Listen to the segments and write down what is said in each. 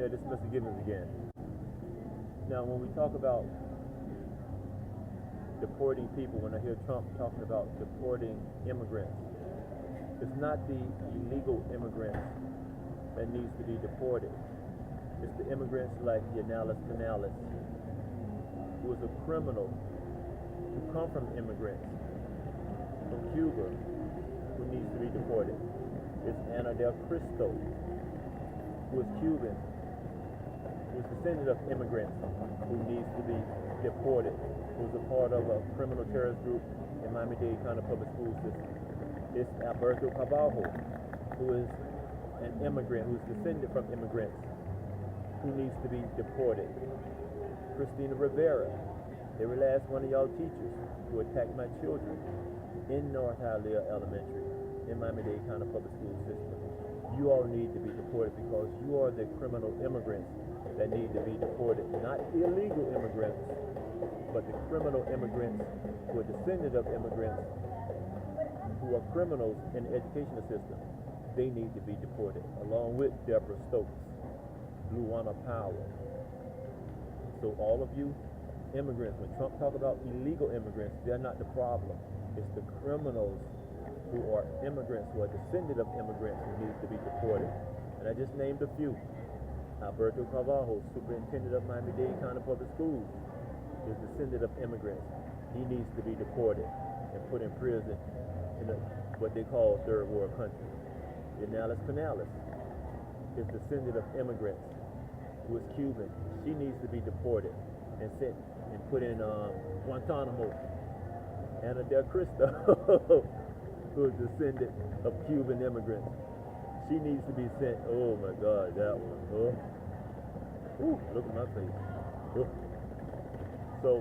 said, this is Mr. Gibbons again. Now, when we talk about deporting people, when I hear Trump talking about deporting immigrants, it's not the illegal immigrants that needs to be deported. It's the immigrants like Hialeah Miami, who is a criminal, who come from immigrants from Cuba, who needs to be deported. It's Ana del Cristo, who is Cuban, who is descendant of immigrants, who needs to be deported, who is a part of a criminal terrorist group in Miami-Dade County Public School System. It's Alberto Carvalho, who is an immigrant, who is descended from immigrants, who needs to be deported. Christina Rivera, every last one of y'all teachers who attacked my children in North Hialeah Elementary, in Miami-Dade County Public School System. You all need to be deported because you are the criminal immigrants that need to be deported. Not illegal immigrants, but the criminal immigrants who are descendants of immigrants who are criminals in the educational system. They need to be deported, along with Deborah Stokes, Luana Powell. So all of you immigrants, when Trump talk about illegal immigrants, they're not the problem. It's the criminals who are immigrants, who are descendants of immigrants, who need to be deported. And I just named a few. Alberto Carvalho, superintendent of Miami-Dade County Public Schools, is descendant of immigrants. He needs to be deported and put in prison in what they call third world country. Yanales Canales is descendant of immigrants, who is Cuban. She needs to be deported and sent and put in Guantanamo. Ana del Cristo, who is descendant of Cuban immigrants. She needs to be sent. Oh my God, that one. Ooh, look at my face. So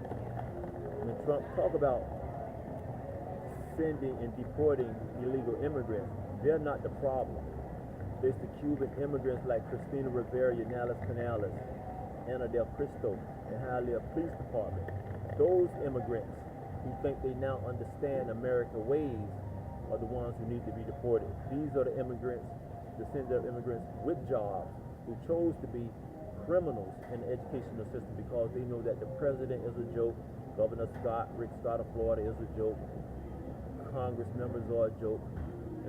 when Trump talk about sending and deporting illegal immigrants, they're not the problem. It's the Cuban immigrants like Christina Rivera, Yanales Canales, Ana del Cristo, and Hialeah Police Department. Those immigrants who think they now understand American ways are the ones who need to be deported. These are the immigrants, descendants of immigrants with jobs, who chose to be criminals in the educational system because they know that the president is a joke, Governor Scott, Rick Scott of Florida is a joke, Congress members are a joke.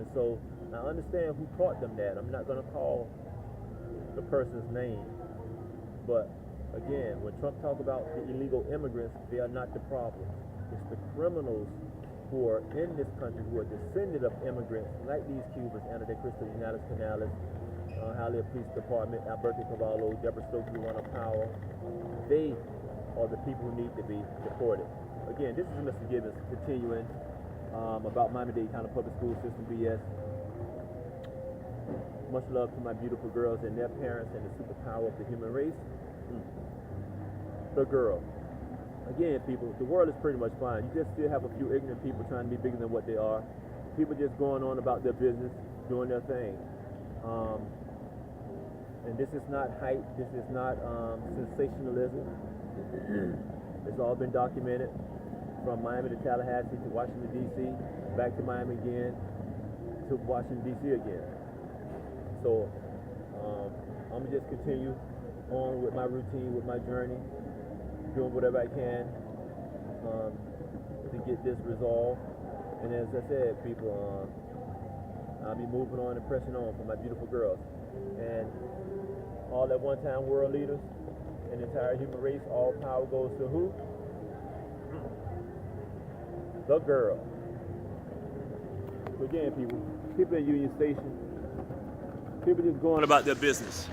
And so I understand who taught them that. I'm not going to call the person's name. But again, when Trump talks about the illegal immigrants, they are not the problem. It's the criminals who are in this country, who are descended of immigrants, like these Cubans, Ana del Cristo, Yanales Canales, Hialeah Police Department, Alberto Carvalho, Deborah Stokes, Luana Powell. They are the people who need to be deported. Again, this is Mr. Gibbons continuing about Miami-Dade County Public School System BS. Much love to my beautiful girls and their parents and the superpower of the human race. The girl. Again, people, the world is pretty much fine. You just still have a few ignorant people trying to be bigger than what they are. People just going on about their business, doing their thing. And this is not hype. This is not sensationalism. It's all been documented from Miami to Tallahassee to Washington, D.C., back to Miami again, to Washington, D.C. again. So I'm going to just continue on with my routine, with my journey, doing whatever I can to get this resolved. And as I said, people, I'll be moving on and pressing on for my beautiful girls. And all at one-time world leaders and the entire human race, all power goes to who? The girl. So again, people at Union Station, people just going about their business.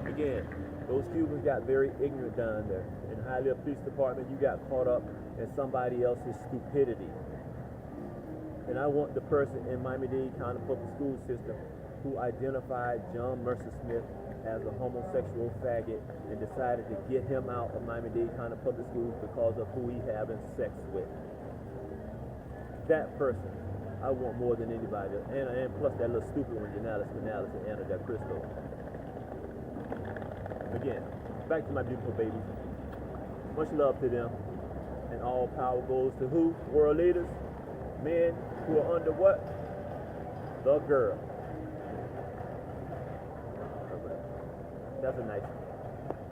Again, those Cubans got very ignorant down there. In Hialeah Police Department, you got caught up in somebody else's stupidity. And I want the person in Miami-Dade County Public School System who identified John Mercer Smith as a homosexual faggot and decided to get him out of Miami-Dade County Public Schools because of who he having sex with. That person, I want more than anybody. And plus that little stupid one, Yanales Canales and Ana del Cristo. Again, back to my beautiful babies. Much love to them. And all power goes to who? World leaders. Men who are under what? The girl. That's a nice one.